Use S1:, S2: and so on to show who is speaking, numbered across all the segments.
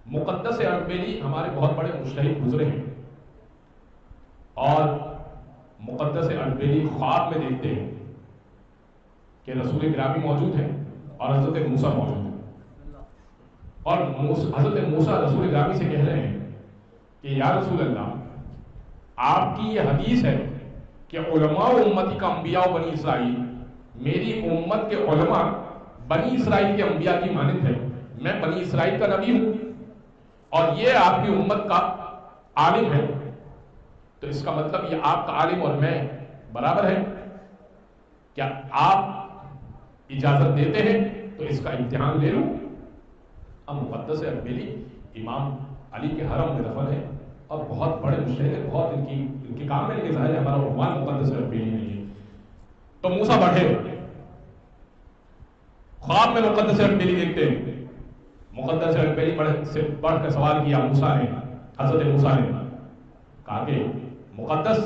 S1: مقدس اردبیلی ہمارے بہت بڑے مجتہد گزرے ہیں، اور مقدس اردبیلی خواب میں دیکھتے ہیں کہ رسول گرامی موجود ہے اور حضرت موسیٰ موجود ہے، اور حضرت موسیٰ رسول گرامی سے کہہ رہے ہیں کہ یا رسول اللہ، آپ کی یہ حدیث ہے کہ علماء امتی کا انبیاء و بنی اسرائیل، میری امت کے علماء بنی اسرائیل کے انبیاء کی مانند ہے، میں بنی اسرائیل کا نبی ہوں اور یہ آپ کی امت کا عالم ہے، تو اس کا مطلب یہ آپ کا عالم اور میں برابر ہے، کیا آپ اجازت دیتے ہیں تو اس کا امتحان لے لوں؟ اب مقدس اردبیلی امام علی کے حرم میں دفن ہے اور بہت بڑے مجتہد ہیں، بہت ان کے کام میں، لیکن ظاہر ہے ہمارا عنوان مقدس اردبیلی نہیں ہے۔ تو موسیٰ بڑھے، خواب میں مقدس اردبیلی دیکھتے ہیں، مقدس اردبیلی سے پڑھ کر سوال کیا موسیٰ نے، حضرت موسیٰ نے کہا کہ مقدس،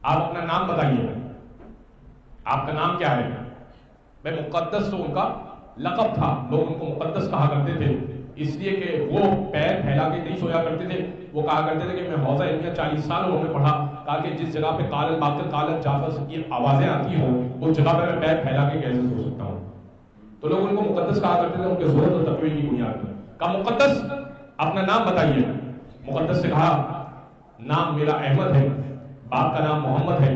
S1: آپ اپنا نام بتائیے، آپ کا نام کیا ہے؟ میں مقدس تو ان کا لقب تھا، لوگ ان کو مقدس کہا کرتے تھے، اس لیے کہ وہ پیر پھیلا کے نہیں سویا کرتے تھے، وہ کہا کرتے تھے کہ میں حوضہ علمیہ 40 سال انہوں نے پڑھا، کہا کہ جس جگہ پہ قال الباقر قال جعفر کی آوازیں آتی ہوں اس جگہ پہ میں پیر پھیلا کے کیسے سو سکتا ہوں؟ تو لوگ ان کو مقدس کہا کرتے تھے، ان کے ضرورت اور تقوی کی بنیاد پر۔ کہا مقدس اپنا نام بتائیے۔ مقدس سے کہا نام میرا احمد ہے، باپ کا نام محمد ہے،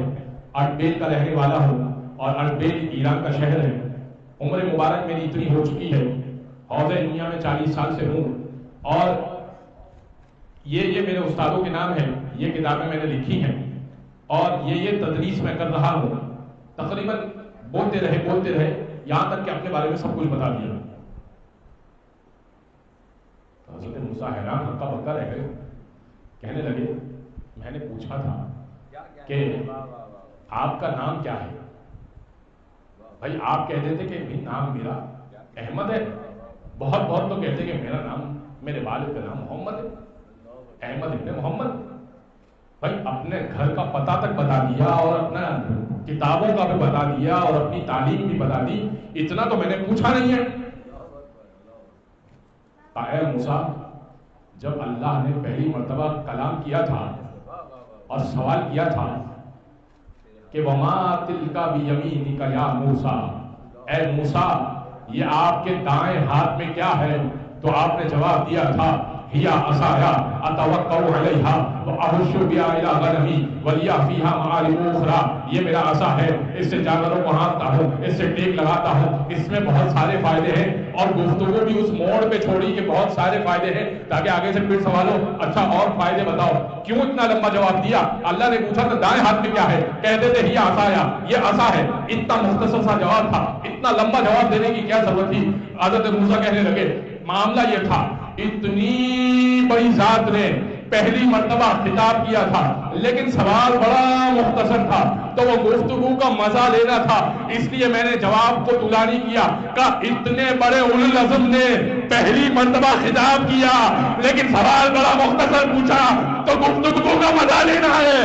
S1: اردبیل کا رہنے والا ہوں اور اردبیل ایران کا شہر ہے، عمر مبارک میری اتنی ہو چکی ہے، حوضہ علمیہ میں 40 سال سے ہوں، اور یہ میرے استادوں کے نام ہیں، یہ کتابیں میں نے لکھی ہیں، اور یہ تدریس میں کر رہا ہوں۔ تقریباً بولتے رہے یہاں تک کہ اپنے بارے میں سب کچھ بتا دیا۔ تو حضرت موسیٰ حیران ہکا بکا رہ گئے، کہنے لگے میں نے پوچھا تھا کہ آپ کا نام کیا ہے؟ بھائی آپ کہتے تھے کہ نام میرا احمد ہے، بہت تو کہتے کہ میرا نام، میرے والد کا نام محمد ہے، احمد ابن محمد۔ بھائی اپنے گھر کا پتہ تک بتا دیا اور اپنا کتابوں کا بھی بتا دیا اور اپنی تعلیم بھی بتا دی، اتنا تو میں نے پوچھا نہیں ہے۔ اے موسیٰ، جب اللہ نے پہلی مرتبہ کلام کیا تھا اور سوال کیا تھا کہ وما تلک بیمینک یا موسیٰ، اے موسیٰ یہ آپ کے دائیں ہاتھ میں کیا ہے، تو آپ نے جواب دیا تھا ہی عصایا اتوکل علیہا واہش بہا الی غنمی ولی فیہا معارب اخری، یہ میرا عصا ہے، اس سے جانوروں کو ہانکتا ہوں، اس سے ٹیک لگاتا ہوں، اس میں بہت سارے فائدے ہیں، اور گفتگو بھی اس موڑ پہ چھوڑی کہ بہت سارے فائدے ہیں تاکہ آگے سے پھر سوال ہو اچھا اور فائدے بتاؤ، کیوں اتنا لمبا جواب دیا؟ اللہ نے پوچھا تھا دائیں ہاتھ میں کیا ہے، کہتے تھے ہی عصایا، یہ عصا ہے، اتنا مختصر سا جواب تھا، اتنا لمبا جواب دینے کی کیا ضرورت تھی؟ حضرت موسیٰ کہنے لگے معاملہ یہ تھا، اتنی بڑی ذات نے پہلی مرتبہ خطاب کیا تھا لیکن سوال بڑا مختصر تھا، تو وہ گفتگو کا مزہ لینا تھا، اس لیے میں نے جواب کو طولانی نہیں کیا، کہ اتنے بڑے اولو العزم نے پہلی مرتبہ خطاب کیا لیکن سوال بڑا مختصر پوچھا، تو گفتگو کا مزہ لینا ہے۔